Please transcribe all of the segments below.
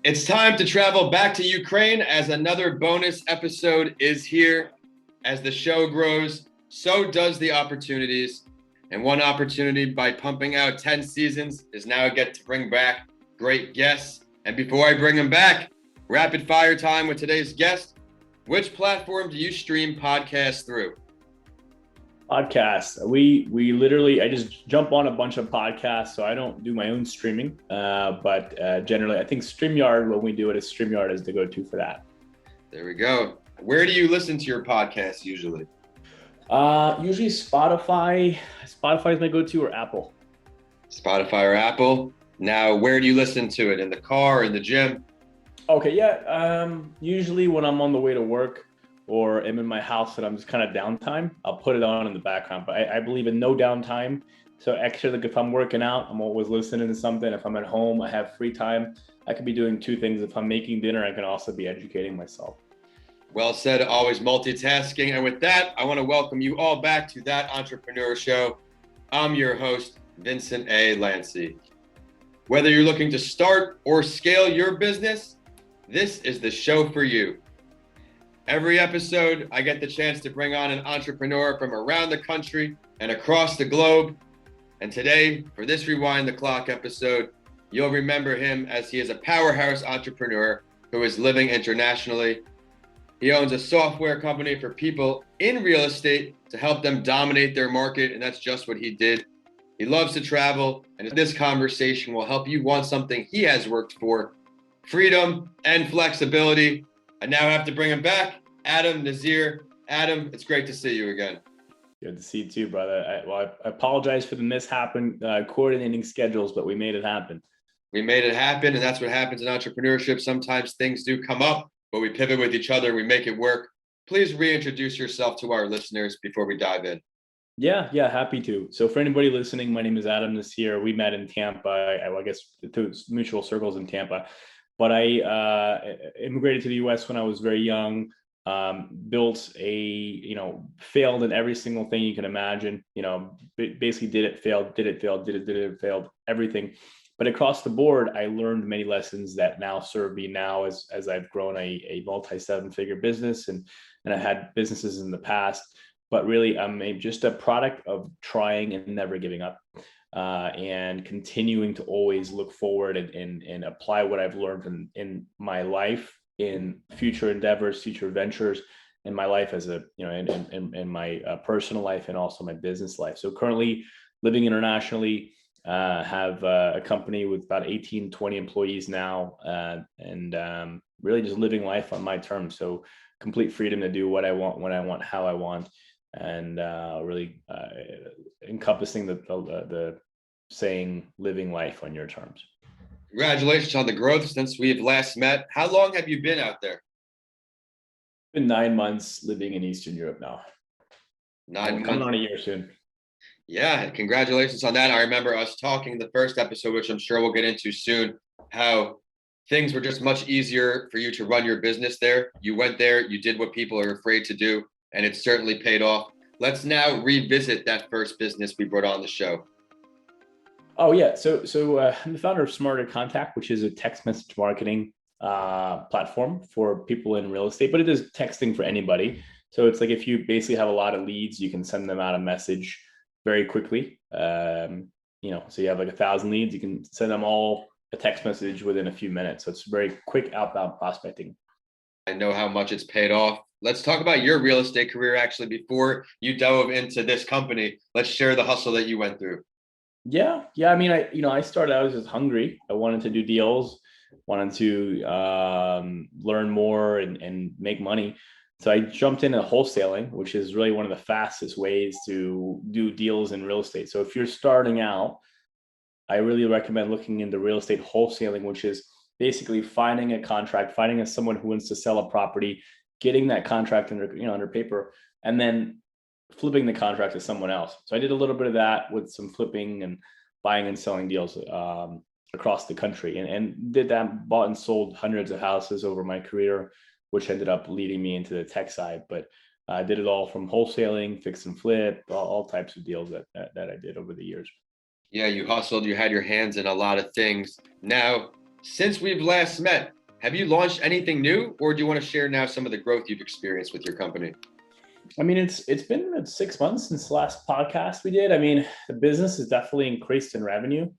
It's time to travel back to Ukraine as another bonus episode is here. As the show grows, so does the opportunities. And one opportunity by pumping out 10 seasons is now I get to bring back great guests. And before I bring them back, rapid fire time with today's guest. Which platform do you stream podcasts through? Podcasts. We literally, I just jump on a bunch of podcasts, so I don't do my own streaming. But generally, I think StreamYard, when we do it, StreamYard is the go-to for that. There we go. Where do you listen to your podcasts usually? Usually Spotify. Spotify is my go-to, or Apple. Spotify or Apple. Now, where do you listen to it? In the car, in the gym? Okay, yeah. Usually when I'm on the way to work or I'm in my house and I'm just kind of downtime, I'll put it on in the background. But I believe in no downtime. So actually, like if I'm working out, I'm always listening to something. If I'm at home, I have free time, I could be doing two things. If I'm making dinner, I can also be educating myself. Well said, always multitasking. And with that, I want to welcome you all back to That Entrepreneur Show. I'm your host, Vincent A. Lanci. Whether you're looking to start or scale your business, this is the show for you. Every episode, I get the chance to bring on an entrepreneur from around the country and across the globe. And today, for this Rewind the Clock episode, you'll remember him as he is a powerhouse entrepreneur who is living internationally. He owns a software company for people in real estate to help them dominate their market, and that's just what he did. He loves to travel, and this conversation will help you want something he has worked for: freedom and flexibility. I now have to bring him back, Adam Nasir. Adam, it's great to see you again. Good to see you too, brother. I apologize for the mishap in coordinating schedules, but we made it happen. We made it happen, and that's what happens in entrepreneurship. Sometimes things do come up, but we pivot with each other, we make it work. Please reintroduce yourself to our listeners before we dive in. Yeah, happy to. So for anybody listening, my name is Adam Nasir. We met in Tampa, I guess through mutual circles in Tampa. But I immigrated to the US when I was very young, built failed in every single thing you can imagine, basically did it, failed, everything. But across the board, I learned many lessons that now serve me now as I've grown a multi-seven-figure business, and I had businesses in the past. But really, I'm just a product of trying and never giving up, and continuing to always look forward and apply what I've learned in my life, in future endeavors, future ventures, in my life as in my personal life and also my business life. So currently living internationally. Have a company with about 18, 20 employees now, and really just living life on my terms. So complete freedom to do what I want, when I want, how I want, and really encompassing the saying, living life on your terms. Congratulations on the growth since we've last met. How long have you been out there? It's been 9 months living in Eastern Europe now. 9 months. Coming on a year soon. Yeah, congratulations on that. I remember us talking the first episode, which I'm sure we'll get into soon, how things were just much easier for you to run your business there. You went there, you did what people are afraid to do, and it certainly paid off. Let's now revisit that first business we brought on the show. Oh, yeah. So I'm the founder of Smarter Contact, which is a text message marketing platform for people in real estate, but it is texting for anybody. So it's like if you basically have a lot of leads, you can send them out a message very quickly. So you have like 1,000 leads, you can send them all a text message within a few minutes. So it's very quick outbound prospecting. I know how much it's paid off. Let's talk about your real estate career. Actually, before you dove into this company, let's share the hustle that you went through. Yeah. I mean, I started, I was just hungry. I wanted to do deals, wanted to learn more and make money. So I jumped into wholesaling, which is really one of the fastest ways to do deals in real estate. So if you're starting out, I really recommend looking into real estate wholesaling, which is basically finding a contract, finding someone who wants to sell a property, getting that contract under paper, and then flipping the contract to someone else. So I did a little bit of that with some flipping and buying and selling deals across the country, and did that, bought and sold hundreds of houses over my career, which ended up leading me into the tech side. But I did it all from wholesaling, fix and flip, all types of deals that I did over the years. Yeah, you hustled, you had your hands in a lot of things. Now, since we've last met, Have you launched anything new, or do you want to share now some of the growth you've experienced with your company? I mean, it's been 6 months since the last podcast we did. I mean, the business has definitely increased in revenue.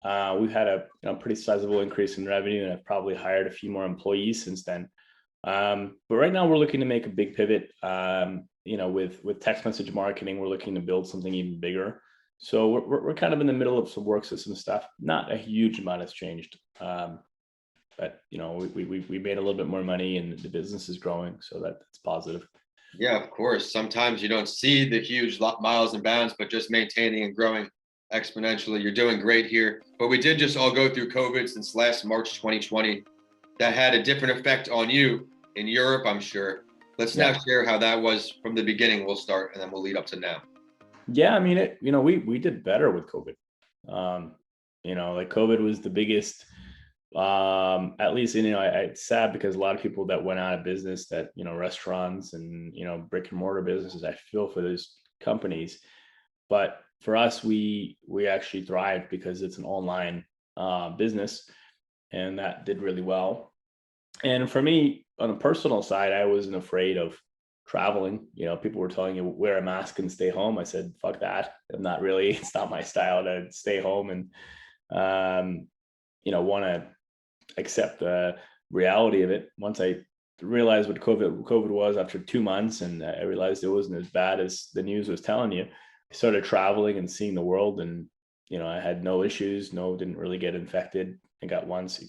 We've had a pretty sizable increase in revenue, and I've probably hired a few more employees since then. But right now, we're looking to make a big pivot. With text message marketing, we're looking to build something even bigger. So we're kind of in the middle of some work system stuff. Not a huge amount has changed, but we made a little bit more money, and the business is growing, so that's positive. Yeah, of course. Sometimes you don't see the huge miles and bounds, but just maintaining and growing exponentially. You're doing great here. But we did just all go through COVID since last March 2020. That had a different effect on you in Europe, I'm sure. Let's now share how that was from the beginning. We'll start, and then we'll lead up to now. Yeah, I mean, we did better with COVID. Like COVID was the biggest. At least, it's sad because a lot of people that went out of business, that restaurants and brick and mortar businesses, I feel for those companies. But for us, we actually thrived because it's an online business, and that did really well. And for me, on a personal side, I wasn't afraid of traveling. People were telling you wear a mask and stay home. I said, fuck that. It's not my style to stay home and want to accept the reality of it. Once I realized what COVID was after 2 months, and I realized it wasn't as bad as the news was telling you, I started traveling and seeing the world, and I had no issues. Didn't really get infected. I got it once.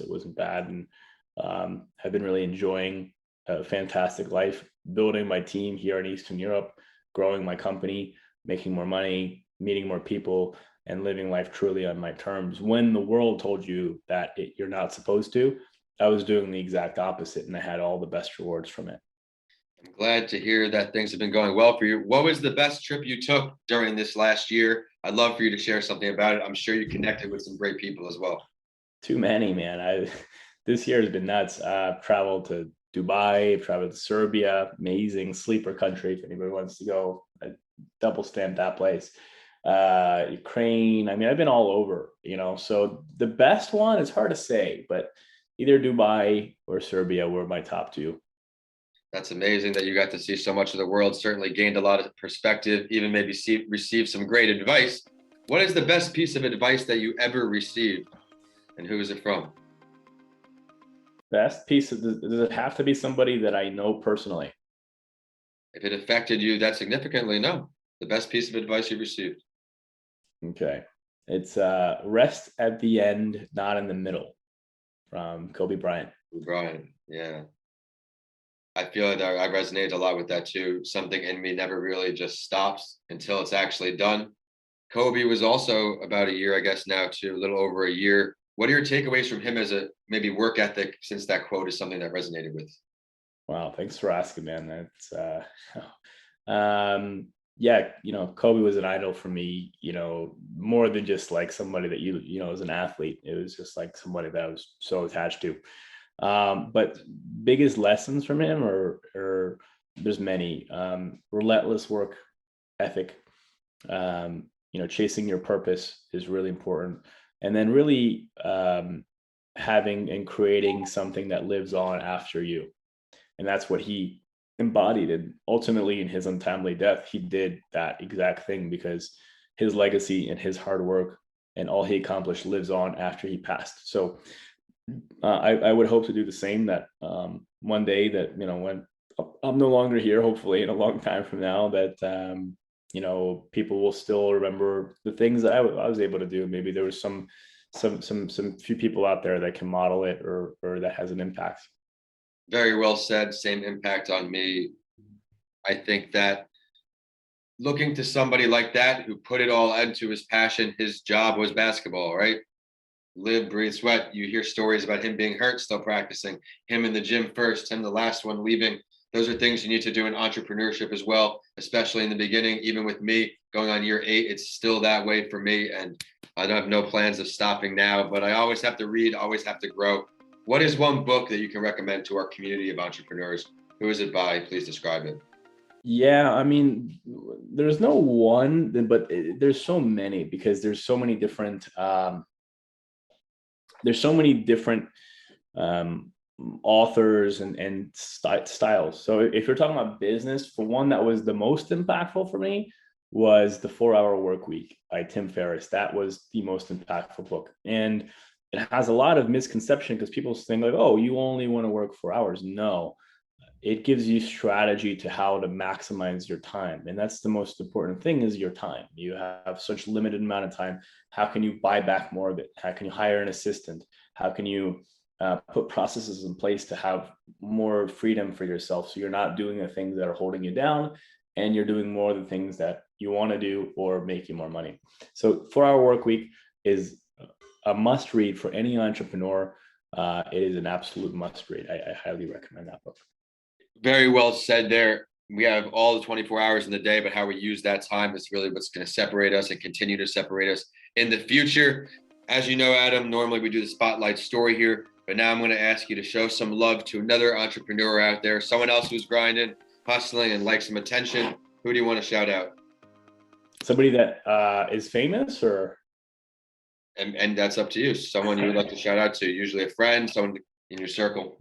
It wasn't bad, and I've been really enjoying a fantastic life, building my team here in Eastern Europe, growing my company, making more money, meeting more people, and living life truly on my terms. When the world told you that you're not supposed to, I was doing the exact opposite, and I had all the best rewards from it. I'm glad to hear that things have been going well for you. What was the best trip you took during this last year? I'd love for you to share something about it. I'm sure you connected with some great people as well. Too many, man. This year has been nuts. I've traveled to Dubai, I've traveled to Serbia, amazing sleeper country. If anybody wants to go, I double stamp that place. Ukraine. I mean, I've been all over, so the best one is hard to say, but either Dubai or Serbia were my top two. That's amazing that you got to see so much of the world. Certainly gained a lot of perspective, even maybe received some great advice. What is the best piece of advice that you ever received, and who is it from? Best piece does it have to be somebody that I know personally? If it affected you that significantly, no. The best piece of advice you received. Okay. It's rest at the end, not in the middle, from Kobe Bryant. Bryant, yeah. I feel like I resonate a lot with that too. Something in me never really just stops until it's actually done. Kobe was also about a year, I guess now too, a little over a year. What are your takeaways from him as a maybe work ethic, since that quote is something that resonated with? Wow, thanks for asking, man. That's yeah, Kobe was an idol for me, more than just like somebody that as an athlete. It was just like somebody that I was so attached to. But biggest lessons from him or there's many. Relentless work ethic. Chasing your purpose is really important. And then really having and creating something that lives on after you. And that's what he embodied. And ultimately, in his untimely death, he did that exact thing because his legacy and his hard work and all he accomplished lives on after he passed. So I would hope to do the same, that one day that, when I'm no longer here, hopefully in a long time from now, that, people will still remember the things that I was able to do. Maybe there was some few people out there that can model it or that has an impact. Very well said. Same impact on me. I think that looking to somebody like that who put it all into his passion, his job was basketball, right? Live, breathe, sweat. You hear stories about him being hurt, still practicing, him in the gym first, him the last one leaving. Those are things you need to do in entrepreneurship as well, especially in the beginning. Even with me going on year 8, it's still that way for me. And I don't have no plans of stopping now, but I always have to read, always have to grow. What is one book that you can recommend to our community of entrepreneurs? Who is it by? Please describe it. Yeah, I mean, there's no one, but there's so many, because there's so many different authors and styles. So if you're talking about business, for one that was the most impactful for me was The 4 Hour Work Week by Tim Ferriss. That was the most impactful book. And it has a lot of misconception because people think like, oh, you only want to work 4 hours. No, it gives you strategy to how to maximize your time. And that's the most important thing is your time. You have such limited amount of time. How can you buy back more of it? How can you hire an assistant? How can you put processes in place to have more freedom for yourself? So you're not doing the things that are holding you down and you're doing more of the things that you want to do or make you more money. So 4 Hour Work Week is a must read for any entrepreneur. It is an absolute must read. I highly recommend that book. Very well said there. We have all the 24 hours in the day, but how we use that time is really what's going to separate us and continue to separate us in the future. As you know, Adam, normally we do the spotlight story here, but now I'm going to ask you to show some love to another entrepreneur out there, someone else who's grinding, hustling, and likes some attention. Who do you want to shout out? Somebody that is famous or? And that's up to you. Someone you would like to shout out to, usually a friend, someone in your circle.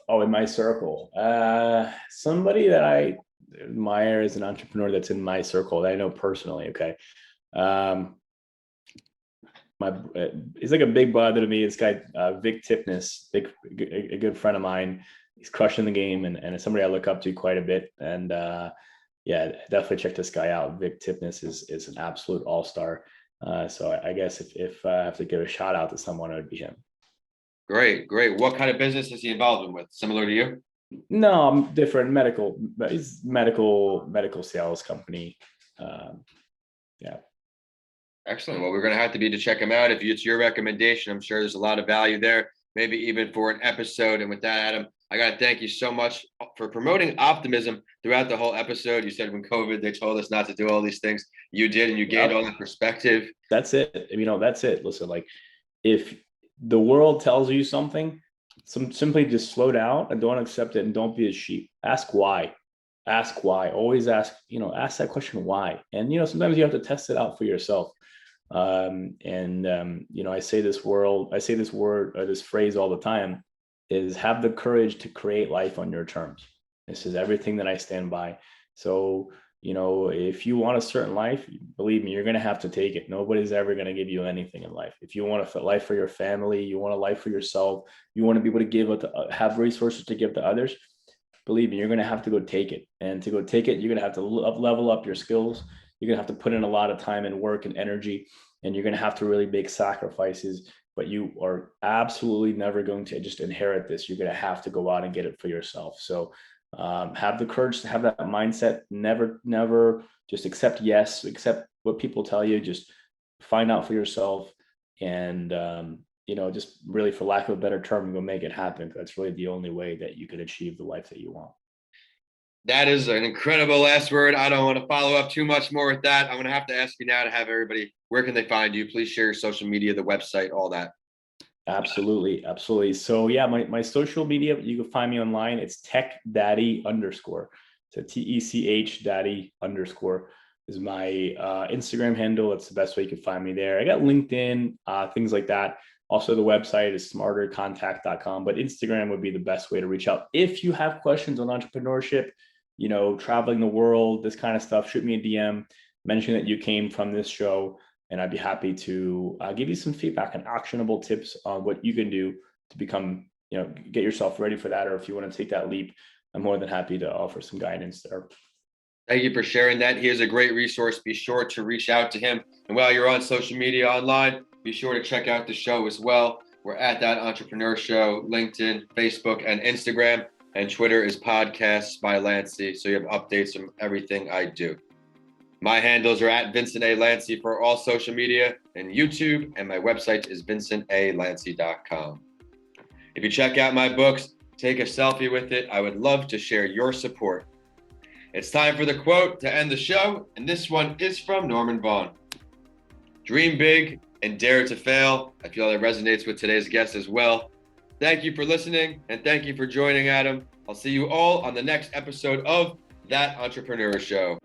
Oh, in my circle, somebody that I admire as an entrepreneur that's in my circle that I know personally. Okay, he's like a big brother to me. This guy, Vic Tipnis, a good friend of mine. He's crushing the game and somebody I look up to quite a bit. And yeah, definitely check this guy out. Vic Tipnis is an absolute all-star. So I guess if I have to give a shout out to someone, it would be him. Great. What kind of business is he involved with? Similar to you? No, I'm different. He's medical sales company. Yeah. Excellent. Well, we're going to have to check him out. If it's your recommendation, I'm sure there's a lot of value there, maybe even for an episode. And with that, Adam, I got to thank you so much for promoting optimism throughout the whole episode. You said when COVID, they told us not to do all these things. You did, and you gained all that perspective. That's it. That's it. Listen, like if the world tells you something, simply just slow down and don't accept it and don't be a sheep. Ask why. Always ask that question, why? And, sometimes you have to test it out for yourself. I say this phrase all the time is have the courage to create life on your terms. This is everything that I stand by. So, if you want a certain life, believe me, you're going to have to take it. Nobody's ever going to give you anything in life. If you want a life for your family, you want a life for yourself, you want to be able to have resources to give to others, believe me, you're going to have to go take it. And to go take it, you're going to have to level up your skills. You're going to have to put in a lot of time and work and energy, and you're going to have to really make sacrifices, but you are absolutely never going to just inherit this. You're going to have to go out and get it for yourself. So have the courage to have that mindset. Never just accept what people tell you. Just find out for yourself, and just really, for lack of a better term, go make it happen. That's really the only way that you can achieve the life that you want. That is an incredible last word. I don't want to follow up too much more with that. I'm going to have to ask you now to have everybody, where can they find you? Please share your social media, the website, all that. Absolutely. So yeah, my social media, you can find me online. It's techdaddy_. So TECH daddy_ is my Instagram handle. That's the best way you can find me there. I got LinkedIn, things like that. Also, the website is smartercontact.com, but Instagram would be the best way to reach out. If you have questions on entrepreneurship, traveling the world, this kind of stuff, shoot me a DM, mention that you came from this show, and I'd be happy to give you some feedback and actionable tips on what you can do to become, get yourself ready for that. Or if you want to take that leap, I'm more than happy to offer some guidance there. Thank you for sharing that. He is a great resource. Be sure to reach out to him. And while you're on social media online, be sure to check out the show as well. We're at That Entrepreneur Show, LinkedIn, Facebook, and Instagram. And Twitter is Podcasts by Lanci. So you have updates from everything I do. My handles are at Vincent A. Lanci for all social media and YouTube. And my website is vincentalanci.com. If you check out my books, take a selfie with it. I would love to share your support. It's time for the quote to end the show. And this one is from Norman Vaughn. Dream big and dare to fail. I feel that resonates with today's guest as well. Thank you for listening, and thank you for joining, Adam. I'll see you all on the next episode of That Entrepreneur Show.